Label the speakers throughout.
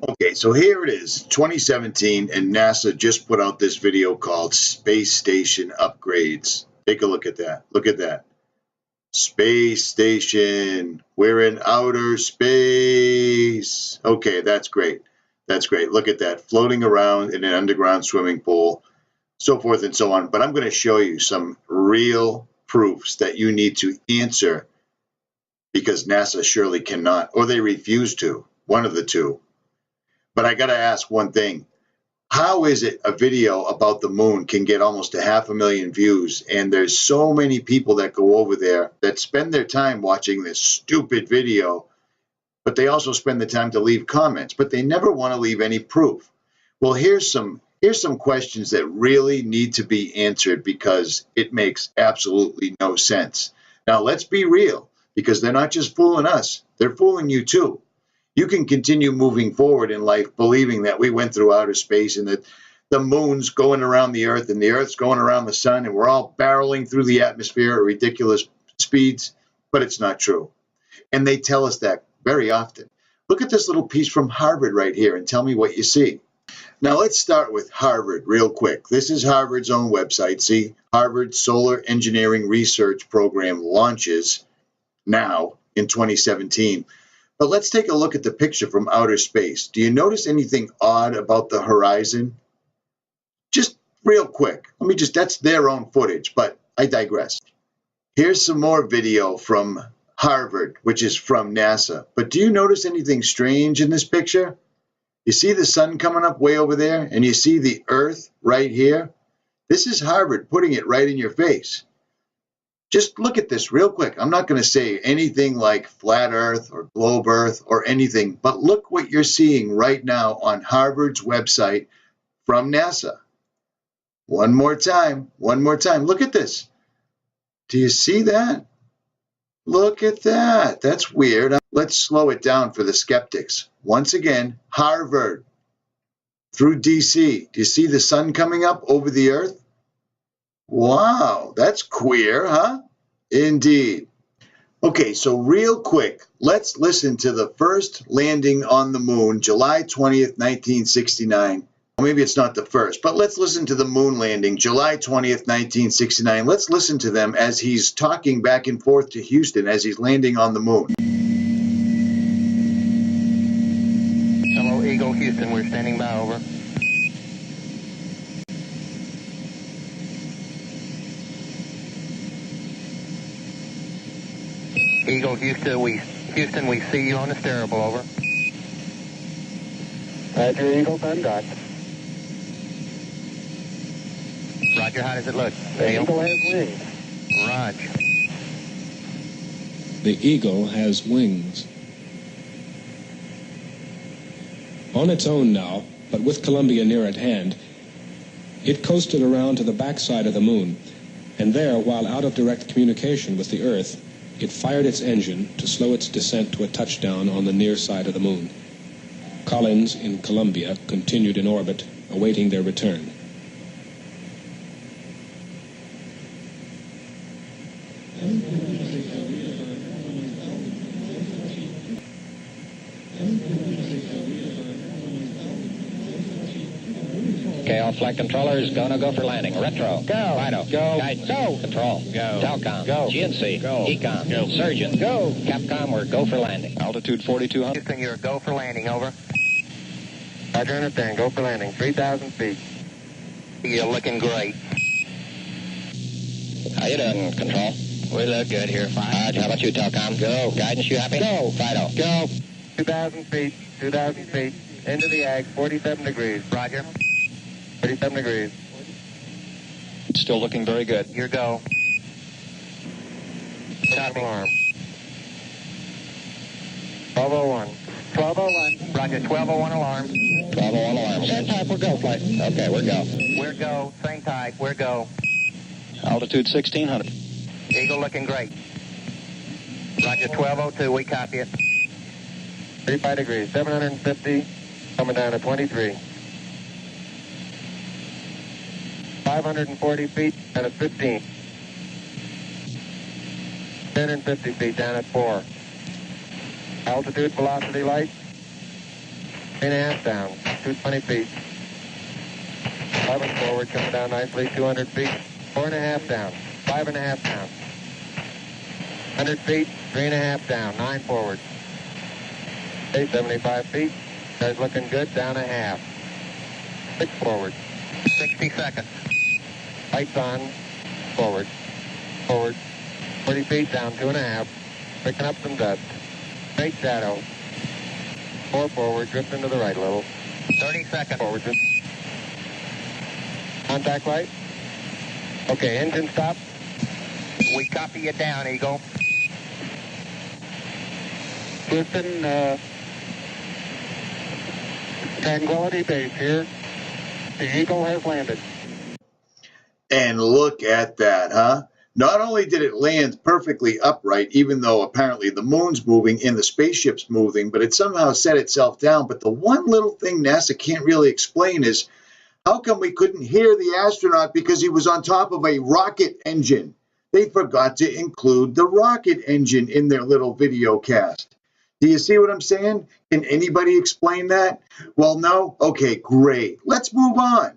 Speaker 1: Okay, so here it is, 2017, and NASA just put out this video called Space Station Upgrades. Take a look at that. Look at that. Space Station. We're in outer space. Okay, that's great. That's great. Look at that. Floating around in an underground swimming pool, so forth and so on. But I'm going to show you some real proofs that you need to answer because NASA surely cannot, or they refuse to. One of the two. But I got to ask one thing. How is it a video about the moon can get almost 500,000 views and there's so many people that go over there that spend their time watching this stupid video, but they also spend the time to leave comments, but they never want to leave any proof? Well, here's some questions that really need to be answered because it makes absolutely no sense. Now, let's be real, because they're not just fooling us, they're fooling you too. You can continue moving forward in life believing that we went through outer space and that the moon's going around the earth and the earth's going around the sun and we're all barreling through the atmosphere at ridiculous speeds, but it's not true. And they tell us that very often. Look at this little piece from Harvard right here and tell me what you see. Now let's start with Harvard real quick. This is Harvard's own website. See, Harvard Solar Engineering Research Program launches now in 2017. But let's take a look at the picture from outer space. Do you notice anything odd about the horizon? Just real quick. That's their own footage, but I digress. Here's some more video from Harvard, which is from NASA. But do you notice anything strange in this picture? You see the sun coming up way over there, and you see the Earth right here? This is Harvard putting it right in your face. Just look at this real quick. I'm not going to say anything like flat Earth or globe Earth or anything, but look what you're seeing right now on Harvard's website from NASA. One more time. Look at this. Do you see that? Look at that. That's weird. Let's slow it down for the skeptics. Once again, Harvard through DC. Do you see the sun coming up over the Earth? Wow, that's queer, huh? Indeed. Okay, so real quick, let's listen to the first landing on the moon, July 20th, 1969. Well, maybe it's not the first, but let's listen to the moon landing, July 20th, 1969. Let's listen to them as he's talking back and forth to Houston as he's landing on the moon.
Speaker 2: Hello, Eagle, Houston, we're standing by, over. Eagle, Houston, we see you on the steerable, over.
Speaker 3: Roger, Eagle, dot.
Speaker 2: Roger, how does it look?
Speaker 3: The Eagle has wings.
Speaker 2: Roger.
Speaker 4: The Eagle has wings. On its own now, but with Columbia near at hand, it coasted around to the backside of the moon, and there, while out of direct communication with the Earth, it fired its engine to slow its descent to a touchdown on the near side of the moon. Collins in Columbia continued in orbit, awaiting their return.
Speaker 2: Okay, all flight controllers, gonna go for landing. Retro.
Speaker 3: Go.
Speaker 2: Fido.
Speaker 3: Go.
Speaker 2: Guidance.
Speaker 3: Go.
Speaker 2: Control.
Speaker 3: Go.
Speaker 2: Telcom.
Speaker 3: Go.
Speaker 2: GNC.
Speaker 3: Go.
Speaker 2: Ecom.
Speaker 3: Go.
Speaker 2: Surgeon.
Speaker 3: Go.
Speaker 2: Capcom, we're go for landing.
Speaker 4: Altitude 4,200.
Speaker 2: Houston, you're go for landing, over.
Speaker 3: Roger, understand. Go for landing. 3,000 feet.
Speaker 2: You're looking great. How you doing, Control? We look good here, fine. Roger, how about you, Telcom? Go. Guidance, you happy?
Speaker 3: Go.
Speaker 2: Fido.
Speaker 3: Go. 2,000 feet. 2,000 feet. Into the ag. 47 degrees.
Speaker 2: Roger.
Speaker 3: 37 degrees.
Speaker 4: Still looking very good.
Speaker 2: Your go.
Speaker 3: Stop alarm. 1201. 1201.
Speaker 2: Roger, 1201 alarm.
Speaker 4: 1201 alarm.
Speaker 3: Same type, we're go, flight.
Speaker 4: Okay, we're go.
Speaker 2: We're go. Same type. We're go.
Speaker 4: Altitude 1,600.
Speaker 2: Eagle looking great. Roger, 1202, we copy it.
Speaker 3: 35 degrees, 750, coming down to 23. 540 feet down at 15. 1050 feet down at 4. Altitude, velocity, light. 3.5 down, 220 feet. 11 forward, coming down nicely, 200 feet. 4.5 down, 5.5 down. 100 feet, 3.5 down, 9 forward. 75 feet, car's looking good, down a half. 6 forward.
Speaker 2: 60 seconds.
Speaker 3: Lights on, forward, forward. 40 feet down, 2.5. Picking up some dust. Straight shadow. 4 forward, drifting to the right a little.
Speaker 2: 30 seconds.
Speaker 3: Forward, drift. Contact light. Okay, engine stop.
Speaker 2: We copy you down, Eagle.
Speaker 3: Houston, Tranquility Base here. The Eagle has landed.
Speaker 1: And look at that, huh? Not only did it land perfectly upright, even though apparently the moon's moving and the spaceship's moving, but it somehow set itself down. But the one little thing NASA can't really explain is how come we couldn't hear the astronaut because he was on top of a rocket engine? They forgot to include the rocket engine in their little video cast. Do you see what I'm saying? Can anybody explain that? Well, no? Okay, great. Let's move on.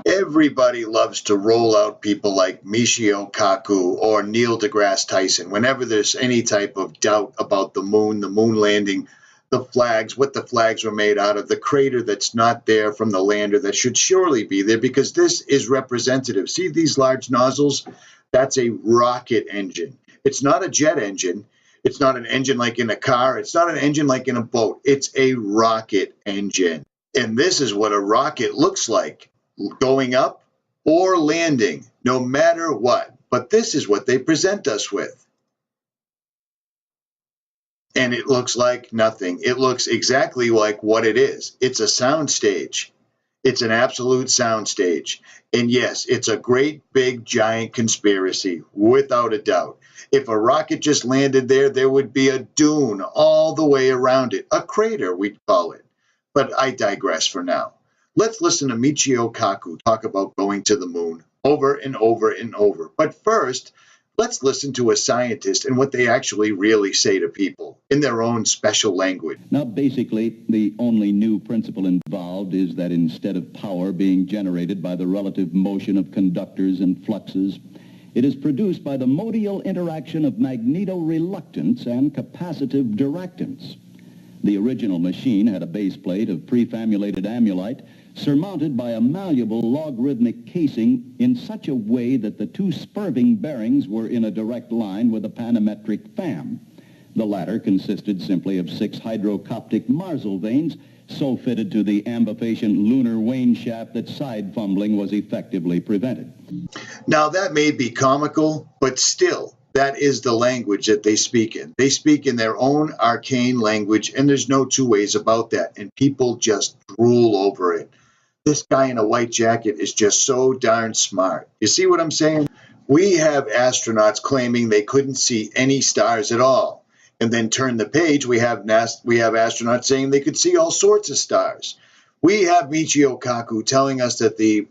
Speaker 1: Everybody loves to roll out people like Michio Kaku or Neil deGrasse Tyson whenever there's any type of doubt about the moon landing, the flags, what the flags were made out of, the crater that's not there from the lander that should surely be there because this is representative. See these large nozzles? That's a rocket engine. It's not a jet engine. It's not an engine like in a car. It's not an engine like in a boat. It's a rocket engine. And this is what a rocket looks like, going up or landing, no matter what. But this is what they present us with. And it looks like nothing. It looks exactly like what it is. It's a sound stage. It's an absolute sound stage. And yes, it's a great, big, giant conspiracy, without a doubt. If a rocket just landed there, there would be a dune all the way around it, a crater, we'd call it. But I digress for now. Let's listen to Michio Kaku talk about going to the moon over and over and over. But first, let's listen to a scientist and what they actually really say to people in their own special language.
Speaker 5: Now, basically, the only new principle involved is that instead of power being generated by the relative motion of conductors and fluxes, it is produced by the modial interaction of magnetoreluctance and capacitive directance. The original machine had a base plate of prefamulated amulite surmounted by a malleable logarithmic casing in such a way that the two spurving bearings were in a direct line with a panometric FAM. The latter consisted simply of 6 hydrocoptic Marsal vanes so fitted to the ambifacient lunar wane shaft that side fumbling was effectively prevented.
Speaker 1: Now, that may be comical, but still, that is the language that they speak in. They speak in their own arcane language, and there's no two ways about that, and people just drool over it. This guy in a white jacket is just so darn smart. You see what I'm saying? We have astronauts claiming they couldn't see any stars at all. And then turn the page, we have astronauts saying they could see all sorts of stars. We have Michio Kaku telling us that the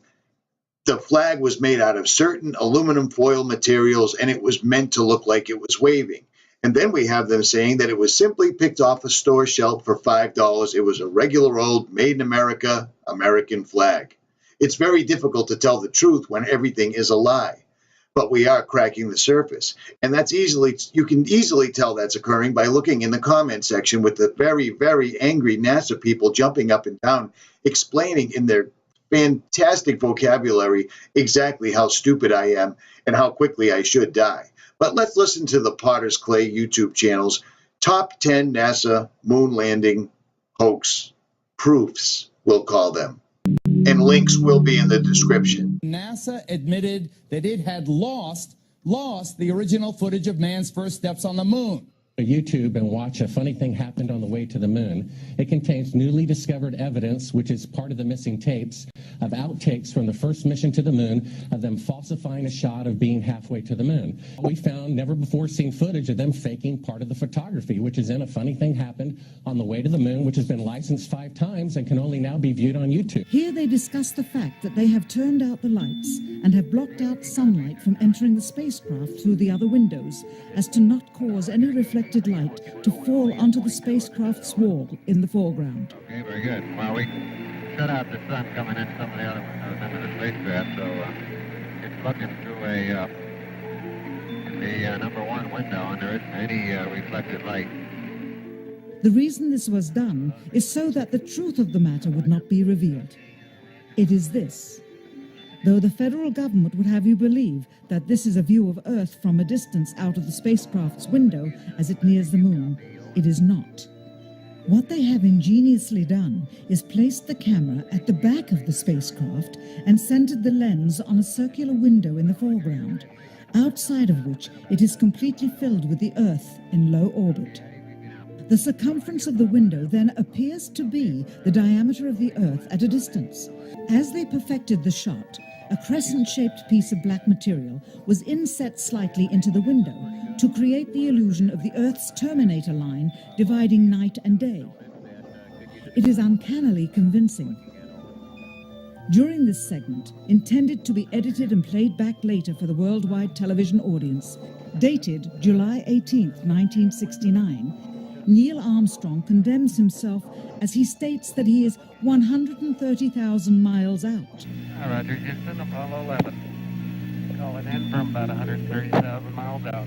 Speaker 1: flag was made out of certain aluminum foil materials and it was meant to look like it was waving. And then we have them saying that it was simply picked off a store shelf for $5. It was a regular old made in America, American flag. It's very difficult to tell the truth when everything is a lie. But we are cracking the surface. And you can easily tell that's occurring by looking in the comment section with the very, very angry NASA people jumping up and down, explaining in their fantastic vocabulary exactly how stupid I am and how quickly I should die. But let's listen to the Potter's Clay YouTube channel's top 10 NASA moon landing hoax proofs, we'll call them. And links will be in the description.
Speaker 6: NASA admitted that it had lost the original footage of man's first steps on the moon. YouTube and watch A Funny Thing Happened on the Way to the Moon. It contains newly discovered evidence, which is part of the missing tapes, of outtakes from the first mission to the moon, of them falsifying a shot of being halfway to the moon. We found never before seen footage of them faking part of the photography, which is in A Funny Thing Happened on the Way to the Moon, which has been licensed 5 times and can only now be viewed on YouTube.
Speaker 7: Here they discuss the fact that they have turned out the lights and have blocked out sunlight from entering the spacecraft through the other windows, as to not cause any reflected light to fall onto the spacecraft's wall in the foreground.
Speaker 3: Okay, very good. Well, we shut out the sun coming in some of the other windows into the spacecraft, so it's looking through the number 1 window, and there isn't any reflected light.
Speaker 7: The reason this was done is so that the truth of the matter would not be revealed. It is this. Though the federal government would have you believe that this is a view of Earth from a distance out of the spacecraft's window as it nears the moon, it is not. What they have ingeniously done is placed the camera at the back of the spacecraft and centered the lens on a circular window in the foreground, outside of which it is completely filled with the Earth in low orbit. The circumference of the window then appears to be the diameter of the Earth at a distance. As they perfected the shot, a crescent-shaped piece of black material was inset slightly into the window to create the illusion of the Earth's terminator line dividing night and day. It is uncannily convincing. During this segment, intended to be edited and played back later for the worldwide television audience, dated July 18, 1969, Neil Armstrong condemns himself as he states that he is 130,000 miles out.
Speaker 3: Roger, Houston, Apollo 11. Calling in from about 130,000 miles out.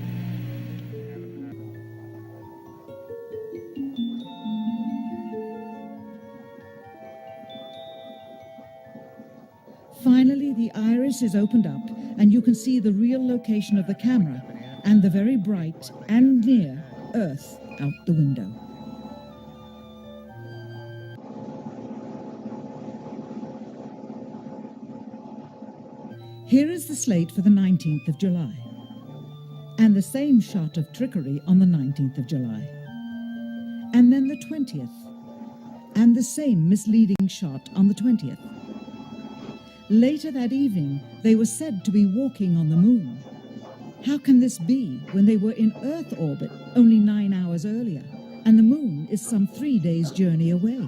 Speaker 7: Finally, the iris is opened up and you can see the real location of the camera and the very bright and near Earth out the window. Here is the slate for the 19th of July, and the same shot of trickery on the 19th of July, and then the 20th, and the same misleading shot on the 20th. Later that evening, they were said to be walking on the moon. How can this be when they were in Earth orbit only 9 hours earlier, and the moon is some 3 days' journey away?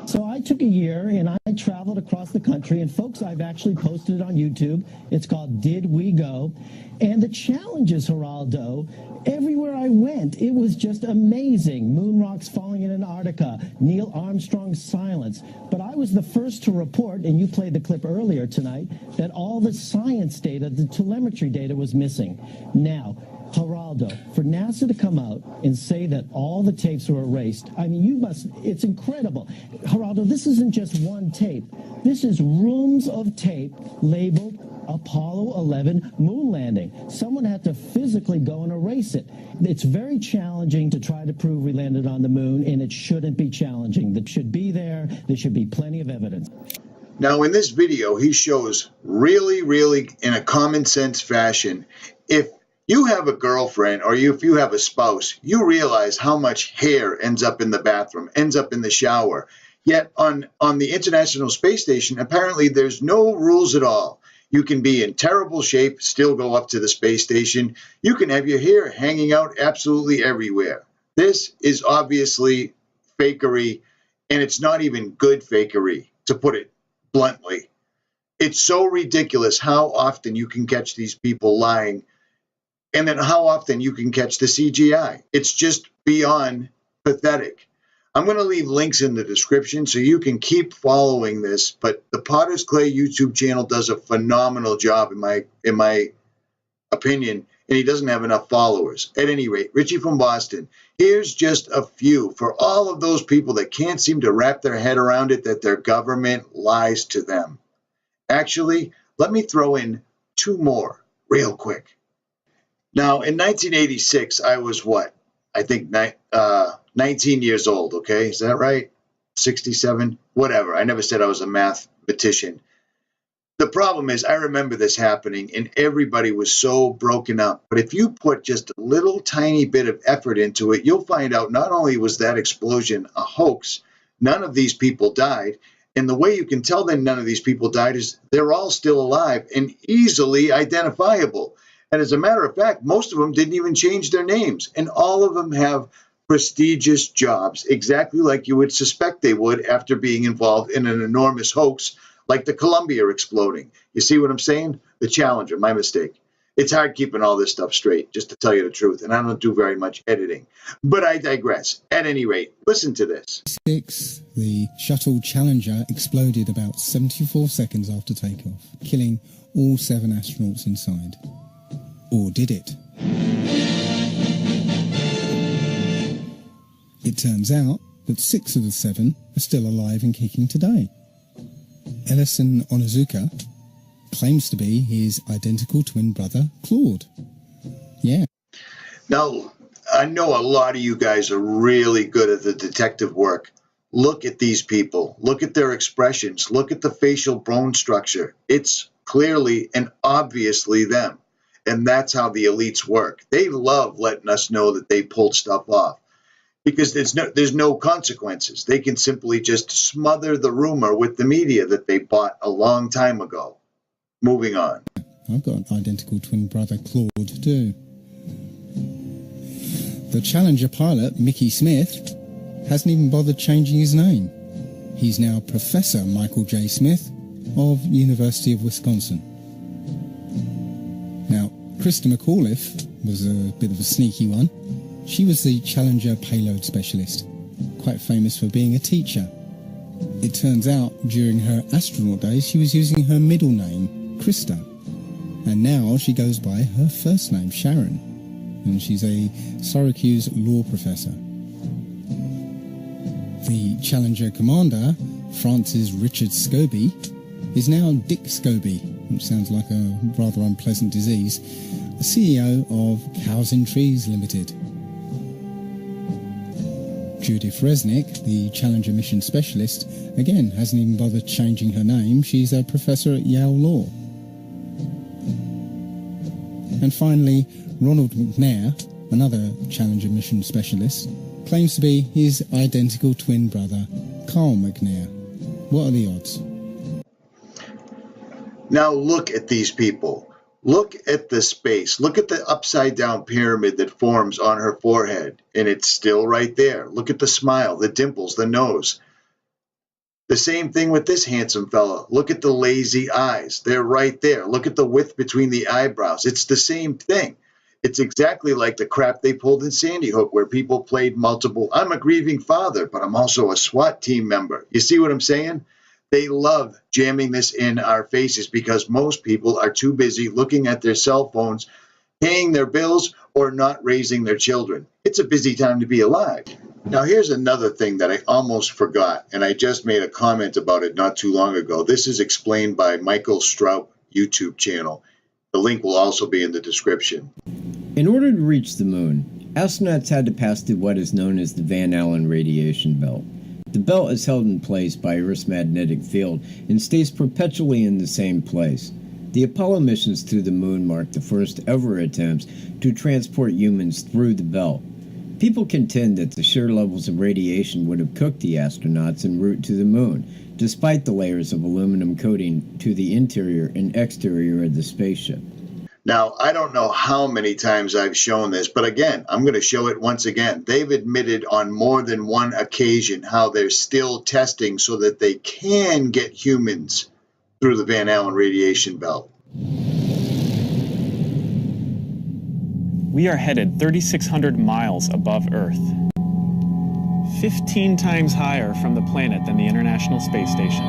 Speaker 8: So I took a year and I traveled across the country, and folks, I've actually posted it on YouTube. It's called Did We Go? And the challenges, Geraldo, everywhere I went, it was just amazing. Moon rocks falling in Antarctica, Neil Armstrong's silence. But I was the first to report, and you played the clip earlier tonight, that all the science data, the telemetry data was missing. Now, Geraldo, for NASA to come out and say that all the tapes were erased, I mean, it's incredible. Geraldo, this isn't just one tape. This is rooms of tape labeled Apollo 11 moon landing. Someone had to physically go and erase it. It's very challenging to try to prove we landed on the moon, and it shouldn't be challenging. That should be there. There should be plenty of evidence.
Speaker 1: Now, in this video, he shows really, in a common sense fashion, if you have a girlfriend or if you have a spouse, you realize how much hair ends up in the bathroom, ends up in the shower. Yet on the International Space Station, apparently there's no rules at all. You can be in terrible shape, still go up to the space station. You can have your hair hanging out absolutely everywhere. This is obviously fakery, and it's not even good fakery, to put it bluntly. It's so ridiculous how often you can catch these people lying, and then how often you can catch the CGI. It's just beyond pathetic. I'm going to leave links in the description so you can keep following this, but the Potter's Clay YouTube channel does a phenomenal job in my opinion, and he doesn't have enough followers. At any rate, Richie from Boston, here's just a few for all of those people that can't seem to wrap their head around it that their government lies to them. Actually, let me throw in 2 more real quick. Now, in 1986, I was what? I think 19 years old, okay? Is that right? 67? Whatever. I never said I was a mathematician. The problem is, I remember this happening and everybody was so broken up. But if you put just a little tiny bit of effort into it, you'll find out not only was that explosion a hoax, none of these people died. And the way you can tell that none of these people died is they're all still alive and easily identifiable. And as a matter of fact, most of them didn't even change their names. And all of them have prestigious jobs, exactly like you would suspect they would after being involved in an enormous hoax like the Columbia exploding. You see what I'm saying? The Challenger, my mistake. It's hard keeping all this stuff straight, just to tell you the truth, and I don't do very much editing. But I digress. At any rate, listen to this.
Speaker 9: The shuttle Challenger exploded about 74 seconds after takeoff, killing all 7 astronauts inside. Or did it? It turns out that 6 of the 7 are still alive and kicking today. Ellison Onizuka claims to be his identical twin brother, Claude. Yeah.
Speaker 1: Now, I know a lot of you guys are really good at the detective work. Look at these people. Look at their expressions. Look at the facial bone structure. It's clearly and obviously them. And that's how the elites work. They love letting us know that they pulled stuff off, because there's no consequences. They can simply just smother the rumor with the media that they bought a long time ago. Moving on.
Speaker 9: I've got an identical twin brother, Claude, too. The Challenger pilot, Mickey Smith, hasn't even bothered changing his name. He's now Professor Michael J. Smith of University of Wisconsin. Now, Krista McAuliffe was a bit of a sneaky one. She was the Challenger payload specialist, quite famous for being a teacher. It turns out during her astronaut days she was using her middle name, Krista, and now she goes by her first name, Sharon, and she's a Syracuse law professor. The Challenger commander, Francis Richard Scobie, is now Dick Scobie, which sounds like a rather unpleasant disease, the CEO of Cows and Trees Limited. Judith Resnick, the Challenger mission specialist, again hasn't even bothered changing her name. She's a professor at Yale Law. And finally, Ronald McNair, another Challenger mission specialist, claims to be his identical twin brother, Carl McNair. What are the odds?
Speaker 1: Now look at these people. Look at the space. Look at the upside-down pyramid that forms on her forehead, and it's still right there. Look at the smile, the dimples, the nose. The same thing with this handsome fella. Look at the lazy eyes. They're right there. Look at the width between the eyebrows. It's the same thing. It's exactly like the crap they pulled in Sandy Hook, where people played multiple, I'm a grieving father, but I'm also a SWAT team member. You see what I'm saying? They love jamming this in our faces because most people are too busy looking at their cell phones, paying their bills, or not raising their children. It's a busy time to be alive. Now, here's another thing that I almost forgot, and I just made a comment about it not too long ago. This is explained by Michael Stroup YouTube channel. The link will also be in the description.
Speaker 10: In order to reach the moon, astronauts had to pass through what is known as the Van Allen radiation belt. The belt is held in place by Earth's magnetic field and stays perpetually in the same place. The Apollo missions to the moon marked the first ever attempts to transport humans through the belt. People contend that the sheer levels of radiation would have cooked the astronauts en route to the moon, despite the layers of aluminum coating to the interior and exterior of the spaceship.
Speaker 1: Now, I don't know how many times I've shown this, but again, I'm going to show it once again. They've admitted on more than one occasion how they're still testing so that they can get humans through the Van Allen radiation belt.
Speaker 11: We are headed 3,600 miles above Earth, 15 times higher from the planet than the International Space Station.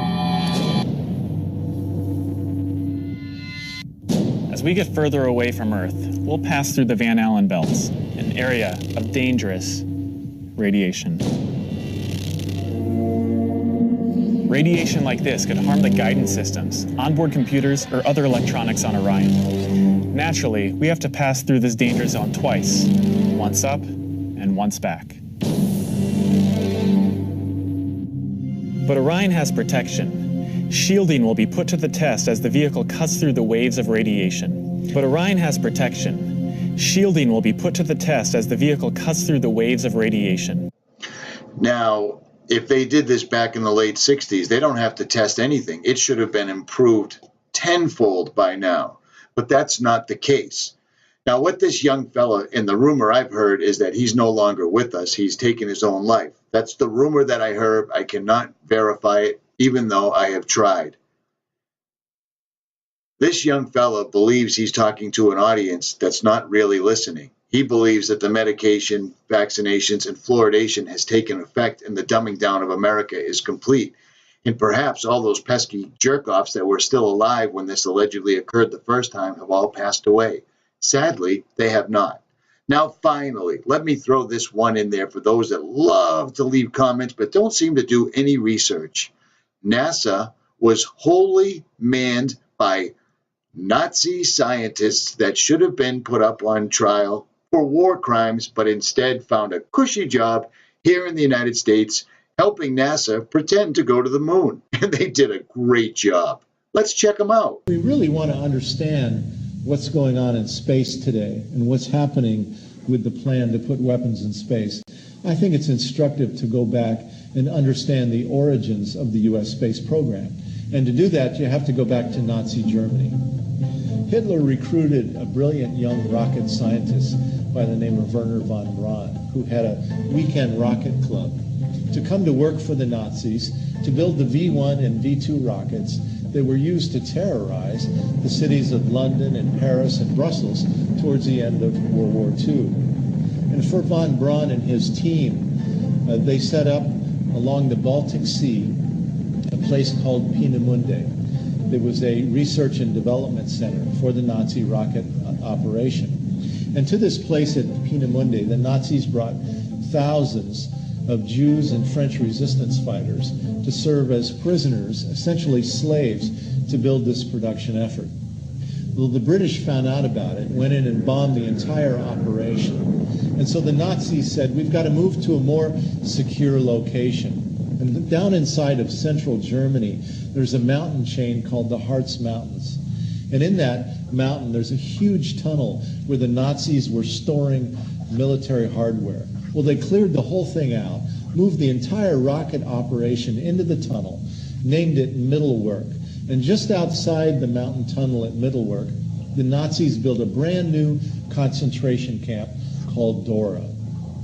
Speaker 11: As we get further away from Earth, we'll pass through the Van Allen belts, an area of dangerous radiation. Radiation like this could harm the guidance systems, onboard computers, or other electronics on Orion. Naturally, we have to pass through this danger zone twice, once up and once back. But Orion has protection. Shielding will be put to the test as the vehicle cuts through the waves of radiation. But Orion has protection. Shielding will be put to the test as the vehicle cuts through the waves of radiation.
Speaker 1: Now, if they did this back in the late 60s, they don't have to test anything. It should have been improved tenfold by now. But that's not the case. Now, what this young fella, and the rumor I've heard, is that he's no longer with us. He's taken his own life. That's the rumor that I heard. I cannot verify it, even though I have tried. This young fella believes he's talking to an audience that's not really listening. He believes that the medication, vaccinations, and fluoridation has taken effect and the dumbing down of America is complete. And perhaps all those pesky jerk-offs that were still alive when this allegedly occurred the first time have all passed away. Sadly, they have not. Now, finally, let me throw this one in there for those that love to leave comments but don't seem to do any research. NASA was wholly manned by Nazi scientists that should have been put up on trial for war crimes, but instead found a cushy job here in the United States helping NASA pretend to go to the moon. And they did a great job. Let's check them out.
Speaker 12: We really want to understand what's going on in space today and what's happening with the plan to put weapons in space. I think it's instructive to go back and understand the origins of the U.S. space program. And to do that, you have to go back to Nazi Germany. Hitler recruited a brilliant young rocket scientist by the name of Wernher von Braun, who had a weekend rocket club, to come to work for the Nazis to build the V-1 and V-2 rockets that were used to terrorize the cities of London and Paris and Brussels towards the end of World War II. And for von Braun and his team, they set up along the Baltic Sea a place called Peenemünde. There was a research and development center for the Nazi rocket operation. And to this place at Peenemünde, the Nazis brought thousands of Jews and French resistance fighters to serve as prisoners, essentially slaves, to build this production effort. Well, the British found out about it, went in and bombed the entire operation. And so the Nazis said, we've got to move to a more secure location. And down inside of central Germany, there's a mountain chain called the Harz Mountains. And in that mountain, there's a huge tunnel where the Nazis were storing military hardware. Well, they cleared the whole thing out, moved the entire rocket operation into the tunnel, named it Mittelwerk. And just outside the mountain tunnel at Mittelwerk, the Nazis built a brand new concentration camp called Dora.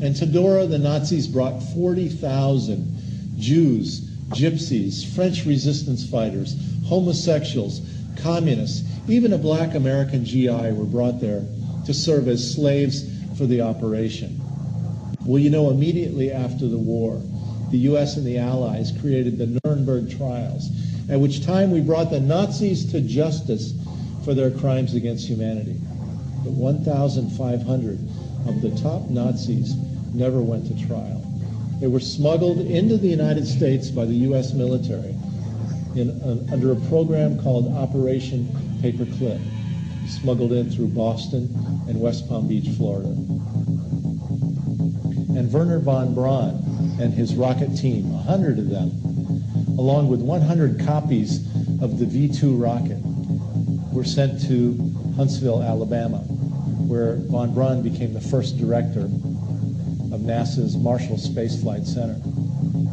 Speaker 12: And to Dora, the Nazis brought 40,000 Jews, gypsies, French resistance fighters, homosexuals, communists, even a black American GI were brought there to serve as slaves for the operation. Well, you know, immediately after the war, the U.S. and the Allies created the Nuremberg trials, at which time we brought the Nazis to justice for their crimes against humanity. But 1,500 of the top Nazis never went to trial. They were smuggled into the United States by the U.S. military under a program called Operation Paperclip, smuggled in through Boston and West Palm Beach, Florida. And Wernher von Braun and his rocket team, 100 of them, along with 100 copies of the V-2 rocket, were sent to Huntsville, Alabama, where von Braun became the first director of NASA's Marshall Space Flight Center.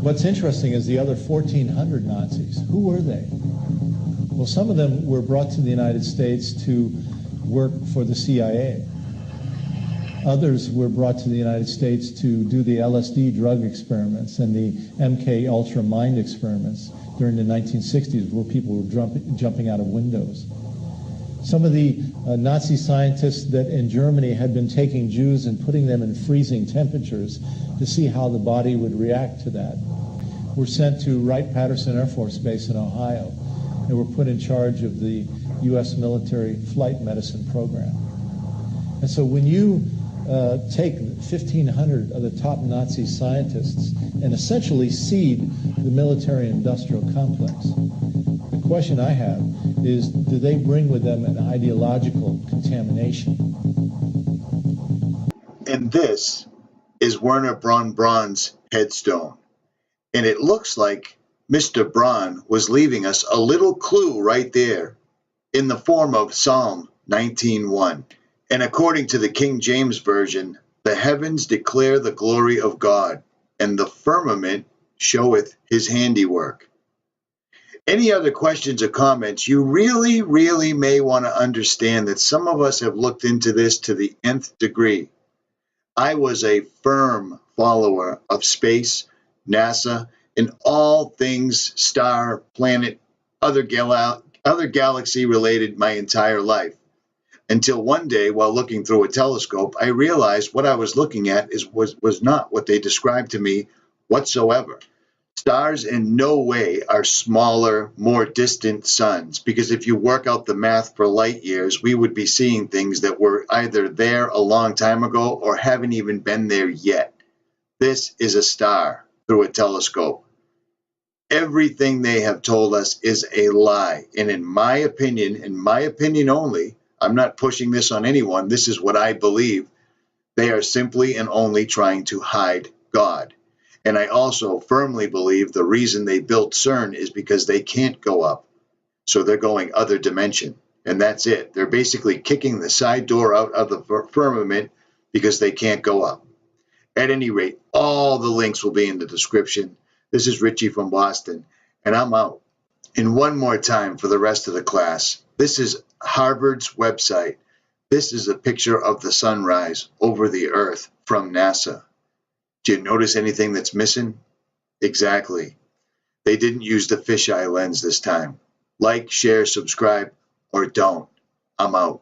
Speaker 12: What's interesting is the other 1,400 Nazis. Who were they? Well, some of them were brought to the United States to work for the CIA. Others were brought to the United States to do the LSD drug experiments and the MK Ultra mind experiments during the 1960s, where people were jumping out of windows. Some of the Nazi scientists that in Germany had been taking Jews and putting them in freezing temperatures to see how the body would react to that were sent to Wright-Patterson Air Force Base in Ohio and were put in charge of the U.S. military flight medicine program. And so when you take 1,500 of the top Nazi scientists and essentially seed the military-industrial complex, the question I have is, do they bring with them an ideological contamination?
Speaker 1: And this is Wernher von Braun's headstone. And it looks like Mr. Braun was leaving us a little clue right there in the form of Psalm 19:1. And according to the King James Version, the heavens declare the glory of God, and the firmament showeth his handiwork. Any other questions or comments? You really may want to understand that some of us have looked into this to the nth degree. I was a firm follower of space, NASA, and all things star, planet, other galaxy related my entire life. Until one day, while looking through a telescope, I realized what I was looking at was not what they described to me whatsoever. Stars in no way are smaller, more distant suns, because if you work out the math for light years, we would be seeing things that were either there a long time ago or haven't even been there yet. This is a star through a telescope. Everything they have told us is a lie. And in my opinion only, I'm not pushing this on anyone, this is what I believe, they are simply and only trying to hide God. And I also firmly believe the reason they built CERN is because they can't go up. So they're going other dimension. And that's it. They're basically kicking the side door out of the firmament because they can't go up. At any rate, all the links will be in the description. This is Richie from Boston, and I'm out. And one more time for the rest of the class. This is Harvard's website. This is a picture of the sunrise over the Earth from NASA. Do you notice anything that's missing? Exactly. They didn't use the fisheye lens this time. Like, share, subscribe, or don't. I'm out.